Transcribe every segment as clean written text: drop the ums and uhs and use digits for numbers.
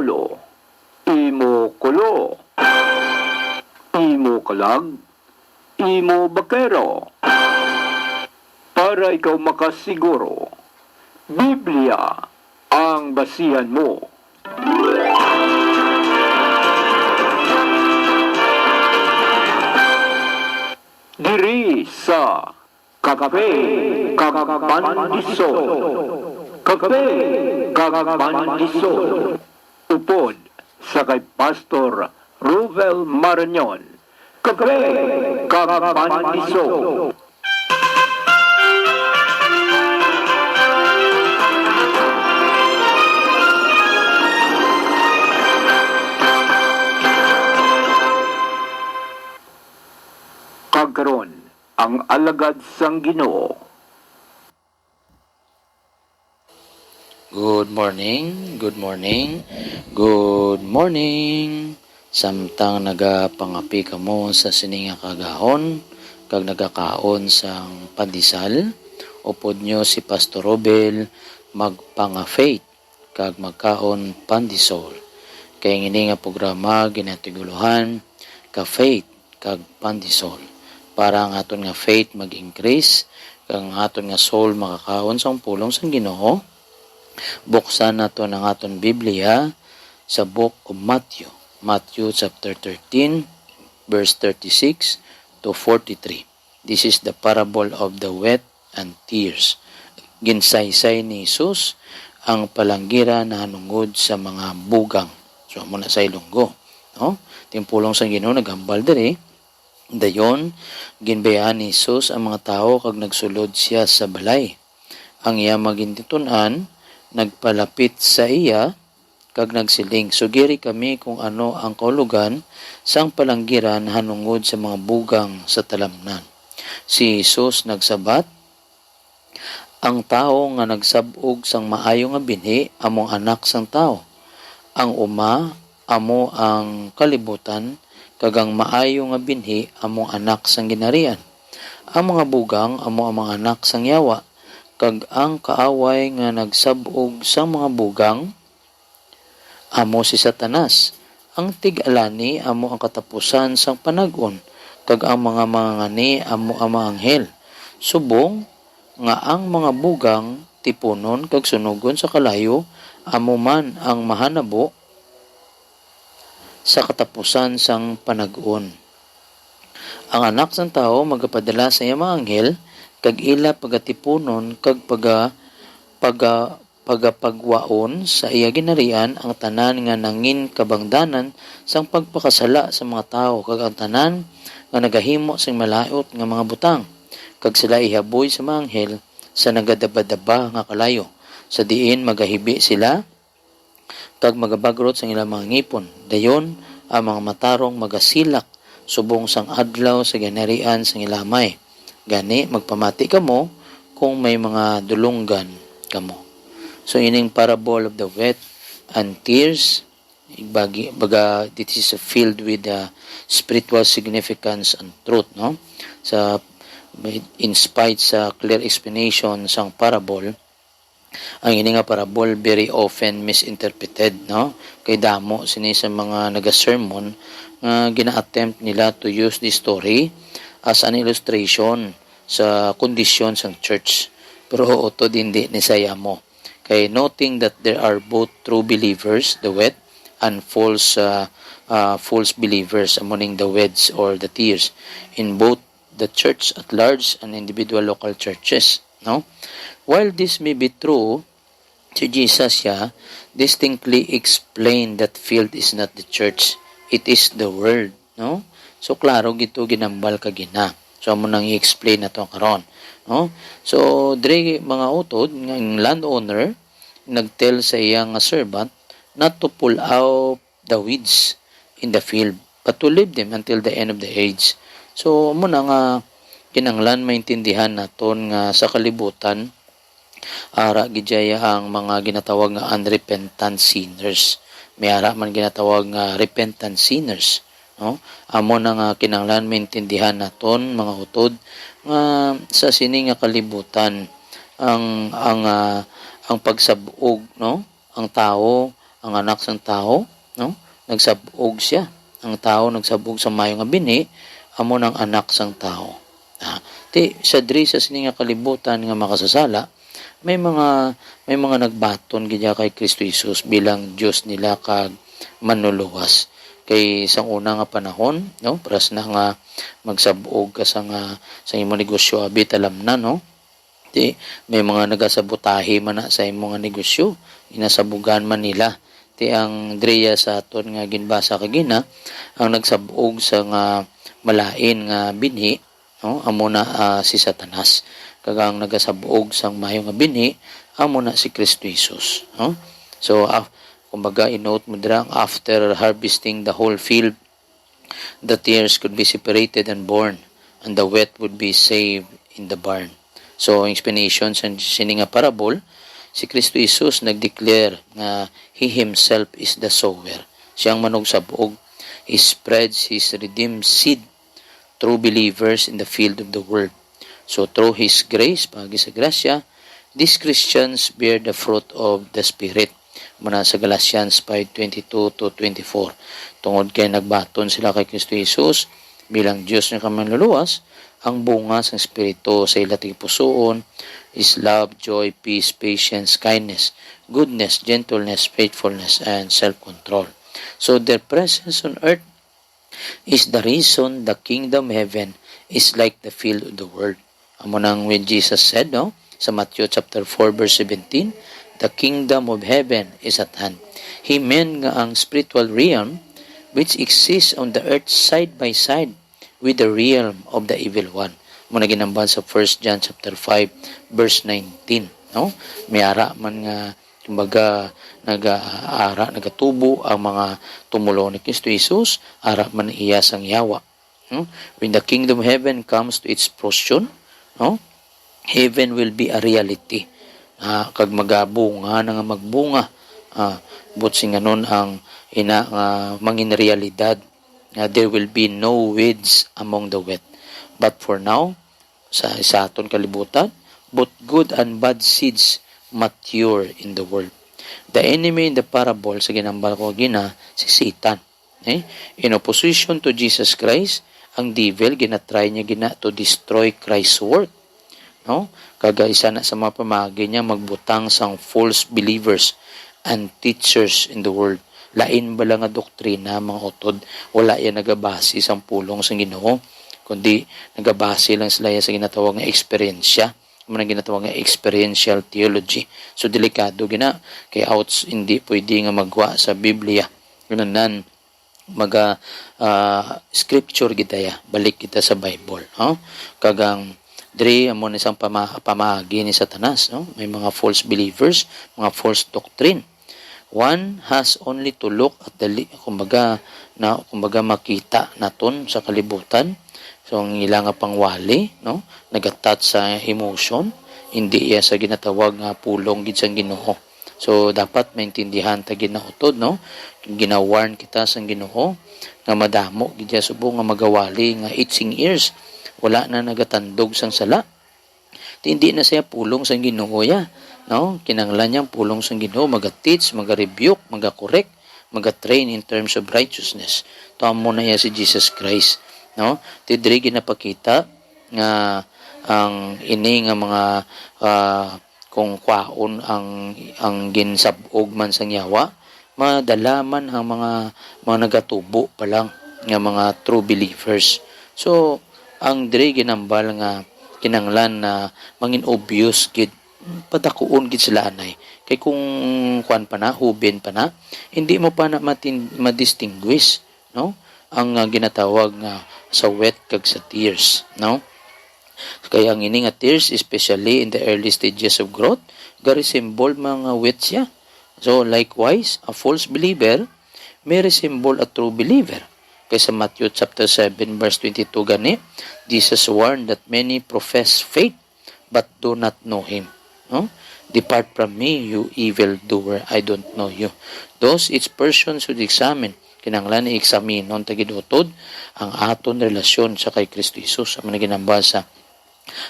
ulo, imo kulo, imo kalag, imo bakero. Para ikaw makasiguro, Biblia ang basihan mo. Diri sa Kape Kakapandisol. Kape Kakapandisol. Upod sa kay Pastor Ruvel Marañon. Kape Kakapandisol. Kagkaron ang alagad sang Ginoo. Good morning, good morning, good morning. Samtang nagapangapi ka mo sa sininga kagahon, kag nagakaon sang pandisal, upod nyo si Pastor Robel magpanga-faith, kag magkaon pandisol. Kaya ngini nga programa ginatiguluhan ka faith kag pandisol. Para ang aton nga faith mag-increase, kag ang aton nga soul makakaon sa pulong sang Ginoo. Buksan nato ang aton Biblia sa book of Matthew chapter 13 verse 36 to 43. This is the parable of the wheat and tears. Ginsaysay ni Jesus ang palanggira na hanungod sa mga bugang. So muna sa ilunggo, no? Timpulong sang Ginoo naghambal diri. Dayon ginbayaan ni Jesus ang mga tao kag nagsulod siya sa balay. Ang iya magintitunan nagpalapit sa iya kag nagsiling, sugiri kami kung ano ang kaulugan sang palanggiran hanungod sa mga bugang sa talamnan. Si Jesus nagsabat, ang tao nga nagsabog sang maayo nga binhi among anak sang tao. Ang uma amo ang kalibutan, kag ang maayo nga binhi among anak sang ginarian. Ang mga bugang amo ang mga anak sang yawa, kag ang kaaway nga nagsabog sang mga bugang amo si Satanas. Ang tig-alani amo ang katapusan sang panag-on, kag ang mga mangangani amo ang mga anghel. Subong nga ang mga bugang tipunon kag sunugon sa kalayo amo man ang mahanabo sa katapusan sang panag-on. Ang anak sang tao magapadala sa iya mga anghel kag ila pagatipunon kag pagapagwaon sa iya ginarian ang tanan nga nangin kabangdanan sang pagpakasala sa mga tao kag ang tanan nga nagahimo sing malaut nga mga butang, kag sila ihaboy sa mga anghel sa nagadaba-daba nga kalayo, sa diin magahibi sila kag magabagrot sang ilang mga ngipon. Dayon ang mga matarong magasilak subong sang adlaw sa ginarian sang ilamay. Gani magpamati kamo kung may mga dulunggan kamo. So ining parable of the wheat and tears, this is filled with spiritual significance and truth, no? In spite sa clear explanation sang parable, ang ini nga parable very often misinterpreted, no? Kay damo sini sa mga naga-sermon nga gina-attempt nila to use this story as an illustration sa kondisyon sang church. Pero oto hindi ni saya mo. Kay noting that there are both true believers, the wheat, and false believers among the weeds or the tears in both the church at large and individual local churches, no? While this may be true, si Jesus distinctly explained that field is not the church, it is the world, no? So klaro gito ginambal kagina. So amo nang i-explain nato karon, no? So dire mga utod ng landowner nagtell sa iyang servant not to pull out the weeds in the field but to leave them until the end of the age. So amo na nga kinanglan maintindihan naton nga sa kalibutan ara gidjaya ang mga ginatawag nga unrepentant sinners. May ara man ginatawag nga repentant sinners, no? Amo na nga kinanglan maintindihan naton mga utod nga sa sini nga kalibutan ang pagsabog, no? Ang tao ang anak sang tao, no? Nagsabog siya. Ang tao nagsabog sa mayo nga binhi, amo ng anak sang tao. Ti sa diri sa sini nga kalibutan nga makasasala, may mga nagbaton gid kay Kristo Jesus bilang Dios nila kag manluluwas. Kay sang una nga panahon, no, pras na nga magsabog ka sa imong negosyo abit alam na, no. Di may mga nagasabotahe man na sa imong nga negosyo, inasabugan man nila. Ti ang Drea sa aton nga ginbasa kagina, ang nagsabog sa nga malain nga binhi, no, amo na si Satanas. Kagang nagasabog sang mayo nga binhi, amo na si Kristo Jesus, no. So kumbaga inote mo dira, after harvesting the whole field, the tares could be separated and born, and the wheat would be saved in the barn. So ang explanation sa sini nga parable, si Kristo Jesus nagdeclare nga He Himself is the sower. Siyang manugsabog. He spreads His redeemed seed through believers in the field of the world. So through His grace, pagi sa grasya, these Christians bear the fruit of the Spirit. Muna sa Galatians 5:22-24. Tungod kay nagbaton sila kay Kristo Jesus bilang Diyos na kamanluluwas, ang bunga sa Espiritu sa ilating pusoon is love, joy, peace, patience, kindness, goodness, gentleness, faithfulness, and self-control. So their presence on earth is the reason the kingdom heaven is like the field of the world. Amo nang when Jesus said, no, sa Matthew chapter 4 verse 17, the kingdom of heaven is at hand. He meant nga ang spiritual realm which exists on the earth side by side with the realm of the evil one. Muna ginamban sa 1 John chapter 5 verse 19, no? May ara man nga kumbaga nagatubo ang mga tumulo ni Kristo Jesus, ara man iya sang yawa, no? When the kingdom of heaven comes to its fruition, no? Heaven will be a reality. Kag magabunga na nga magbunga, but singanon ang mangin realidad. There will be no weeds among the wheat. But for now, sa aton kalibutan, both good and bad seeds mature in the world. The enemy in the parable, sa ginambal ko gina, si Satan. In opposition to Jesus Christ, ang devil, ginatry niya gina to destroy Christ's work. No? Kaga isa na sa mga pamagi niya magbutang sang false believers and teachers in the world. Lain ba lang nga doktrina, mga utod, wala yan nagabase sang pulong sang Ginoo, kundi nagabase lang sila sa ginatawag nga eksperyensya, mga ginatawag nga experiential theology. So delikado gina, kay outs hindi pwede nga magwa sa Biblia. Gunanan scripture kita ya, balik kita sa Bible, no? Kagang diri amo ni sang pamagi ni Satanas, no? May mga false believers, mga false doctrine. One has only to look at kumbaga makita naton sa kalibutan. So ang ilang pangwali, no, nagatat sa emotion, hindi iya sa ginatawag nga pulong gid sang Ginoo. So dapat maintindihan ta ginautod, no, ginawarn kita sang Ginoo nga madamo gid subong nga magawali nga itching ears, wala na nagatandog sang sala. Hindi na siya pulong sang Ginoo ya. No, kinanglan niyang pulong sang Ginoo, maga-teach, maga-rebuke, maga-correct, maga-train in terms of righteousness. Tuamo na iya si Jesus Christ, no? Tidri ginapakita nga ang ini nga mga kung kwaon ang ginsabog man sang yawa, madalaman ang mga nagatubo pa lang nga mga true believers. So ang diri ginambal nga kinanglan na mangin obvious gid padakuon gid sila anay, kay kung kuan pa na, hubin pa na, hindi mo pa na ma-distinguish, no, ang ginatawag nga sa wet kag sa tears, no. Kaya ang ini nga tears, especially in the early stages of growth, ga-resemble mga wet siya. So likewise, a false believer may resemble a true believer. Kaya sa Matthew chapter 7 verse 22 gani, Jesus warned that many profess faith but do not know Him. No? Depart from me, you evildoer, I don't know you. Thus, each person should examine. Kinanglan ni examinon tagidutod ang aton relasyon sa kay Kristo Jesus. Ang ginamba sa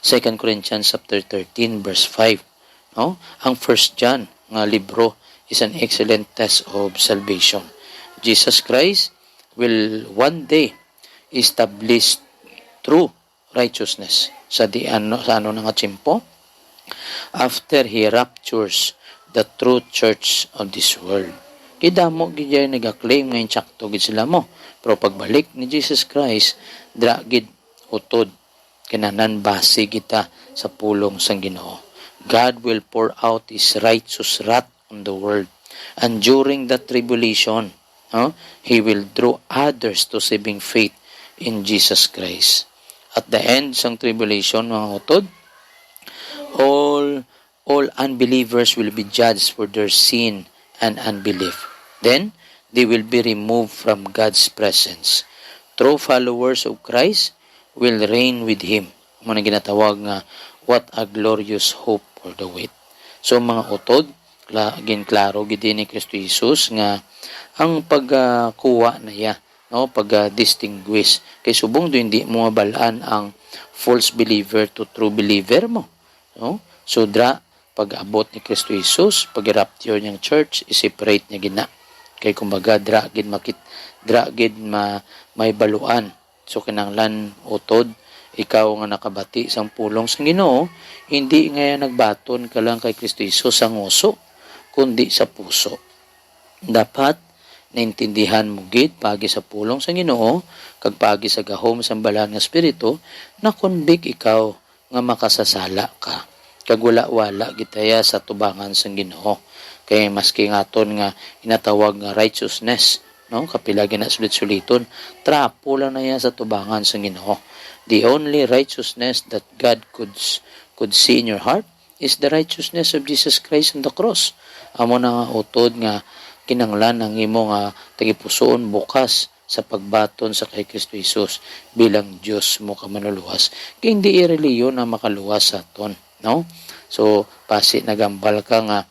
2 Corinthians chapter 13 verse 5. No? Ang 1 John nga libro is an excellent test of salvation. Jesus Christ will one day establish true righteousness sa ano nga tiyempo after He raptures the true church of this world. Kidamo gid nag-claim ngayon tsakto gid sila mo. Pero pagbalik ni Jesus Christ, dra gid utod kinanan base kita sa pulong sang Ginoo. God will pour out His righteous wrath on the world. And during the tribulation, He will draw others to saving faith in Jesus Christ. At the end sang tribulation, mga utod, all unbelievers will be judged for their sin and unbelief. Then, they will be removed from God's presence. True followers of Christ will reign with Him. Muna ginatawag nga, what a glorious hope for the wait. So mga utod, klaro gid ni Kristo Jesus nga ang pagkuha na ya, pag-distinguish kay subong do hindi mo mabalaan ang false believer to true believer mo. So pag-abot ni Kristo Jesus, pag-rapture niyang church, i-separate niya gina. Kay kumbaga dra gid may baluan. So kinahanglan utod ikaw nga nakabati sang pulong sang Ginoo, hindi nga nagbaton ka lang kay Kristo Jesus sa nguso, kundi sa puso. Dapat naintindihan mo gid pagi sa pulong sang Ginoo kag pagi sa gahom sang balaan nga espiritu na konbik ikaw nga makasasala ka. Kag wala gitaya sa tubangan sang Ginoo. Kay maski ngaton nga inatawag nga righteousness, kapilagi na sulit-suliton, trapo lang na yan sa tubangan sang Ginoo. The only righteousness that God could see in your heart is the righteousness of Jesus Christ on the cross. Amo na nga utod nga kinanglan ang imo nga tagipusoon bukas sa pagbaton sa kay Kristo Jesus bilang Dios mo ka manuluwas. Kay hindi ireliyon na makaluwas sa aton, So pasi nagambal ka nga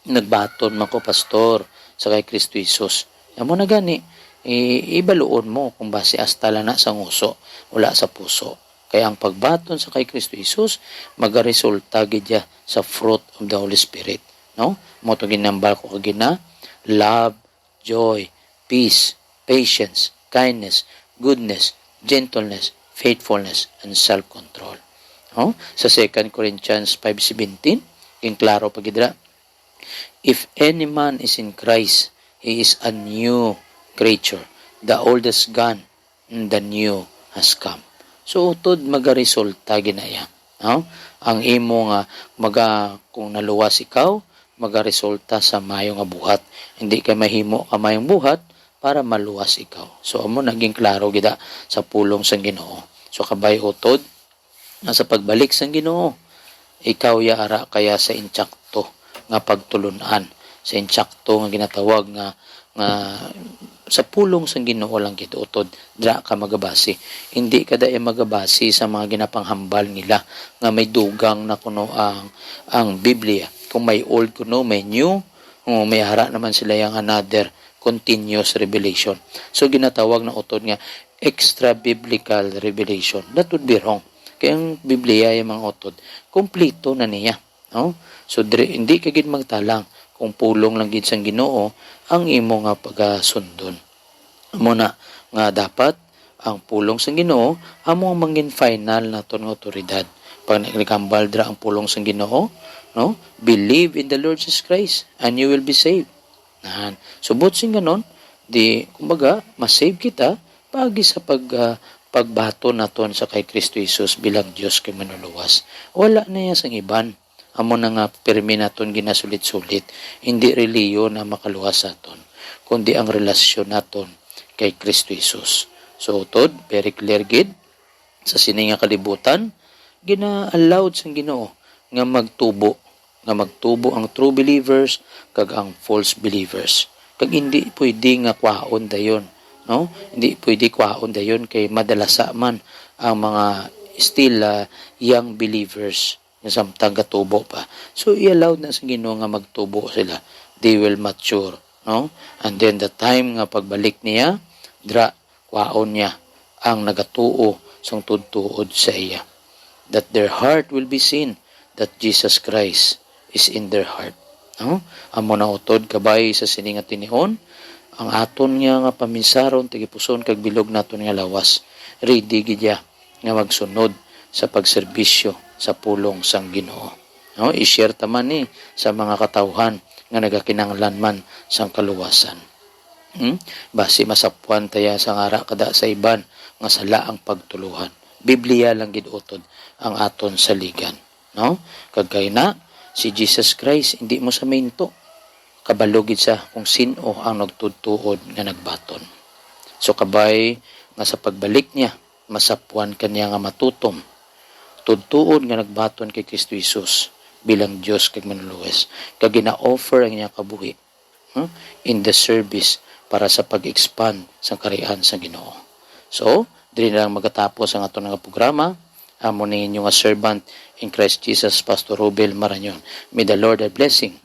nagbaton man ko pastor sa kay Kristo Jesus. Amo na gani ibaluon mo kung base hasta na sa nguso, wala sa puso. Kaya ang pagbaton sa kay Kristo Jesus magaresulta gidya sa fruit of the Holy Spirit. Mo to ginambal ko kagina, love, joy, peace, patience, kindness, goodness, gentleness, faithfulness, and self-control. Sa 2 Corinthians 5:17, yung klaro pagidra, if any man is in Christ, he is a new creature. The old is gone, and the new has come. So, utod magaresulta ginaya. Ang imo nga kung naluwas ikaw, magaresulta sa mayo nga buhat. Hindi ka mahimo ka mayong buhat para maluwas ikaw. So, amo naging klaro gida sa pulong sang Ginoo. So, kabay utod, sa pagbalik sang Ginoo, ikaw yaara kaya sa intsakto nga pagtulunan. Sa intsakto nga ginatawag nga sa pulong sang Ginoo lang gid utod dra ka magabasi. Hindi ka dai magabasi sa mga ginapanghambal nila nga may dugang na kuno ang Biblia. Kung may old kuno, may new, may hara naman sila yung another continuous revelation. So ginatawag na utod nga extra biblical revelation. That would be wrong. Kaya ang Biblia yung mga utod, kompleto na niya. So hindi ka gid magtalang kung pulong lang gid sang Ginoo ang imo nga pagasundon. Amo na nga dapat ang pulong sang Ginoo amo ang mangin final naton nga otoridad. Pag nagkambal dra ang pulong sang Ginoo, believe in the Lord Jesus Christ and you will be saved. Subot sing ganon, di kumbaga ma-save kita pagi sa pagbato naton sa kay Kristo Jesus bilang Dios kay manuluwas. Wala na yan sang iban. Amo na nga pirmi naton ginasulit-sulit, hindi reliyon na makaluwas naton, kundi ang relasyon naton kay Kristo Jesus. So utod, very clear gid sa sini nga kalibutan, gina-allowed sang Ginoo nga magtubo ang true believers kag ang false believers. Kag hindi pwede nga kwaon dayon, Hindi pwede kwaon dayon kay madalasa man ang mga still young believers nga samtang katubo pa. So i-allowed na sa Ginoo nga magtubo sila. They will mature, And then the time nga pagbalik niya, dra kwaon niya ang nagatuo sang tudtuod sa iya. That their heart will be seen that Jesus Christ is in their heart. No? Amo na utod kabay sa sini nga tinihon ang aton nga paminsaron tigipuson kag bilog naton nga lawas. Ready gid ya nga magsunod sa pagserbisyo sa pulong sang Ginoo. No, i-share taman ni sa mga katawhan nga nagakinahanglan man sang kaluwasan. Basi masapuan taya sa ngara kada sa iban nga sala ang pagtuluhan. Biblia lang gid utod ang aton saligan, no? Kag kay na si Jesus Christ hindi mo sa minto. Kabalo gid sa kung sino ang nagtudtuod nga nagbaton. So kabay nga sa pagbalik niya masapuan kanya nga matutom. Tudtuod nga nagbaton kay Kristo Jesus bilang Dios kag manluwes. Kag gina-offer ang iya kabuhi in the service para sa pag-expand sa kariyan sa Ginoo. So, dili na lang magatapos ang aton nga programa. Amo ni inyong nga servant in Christ Jesus, Pastor Rubel Maranyon. May the Lord a blessing